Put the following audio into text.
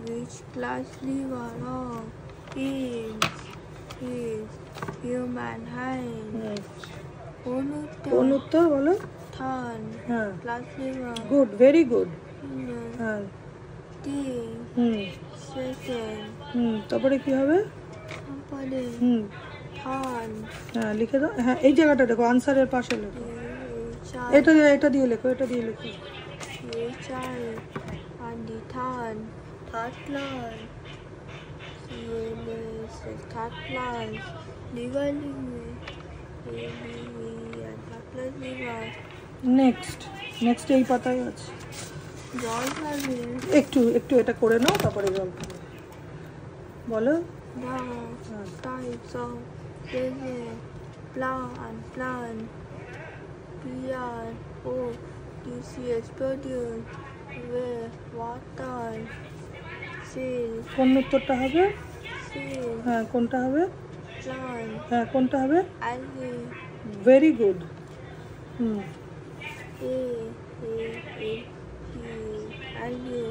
which class liver of is humankind? কোন উত্তর বলো? Third. হ্যাঁ, Class liver. Good, very good. হ্যাঁ, D. Second. তারপরে কি হবে? Company. Third. হ্যাঁ, লিখে দাও। হ্যাঁ, এই জায়গাটা দেখো, আনসারের পাশে লেখো। এটা দিয়ে লেখো, এটা দিয়ে লেখো। child and the third class. Third class. Liver and third class liver. Next এই পাতায় আছে। জল খাবে? একটু এটা করে নাও, তারপরে জল খাবে। বলো। The types of living plant PRODUCs produced with water. Seal. কোন উত্তরটা হবে? Seal. হ্যাঁ, কোনটা হবে? Plant. হ্যাঁ, কোনটা হবে? Algae. Very good. A algae.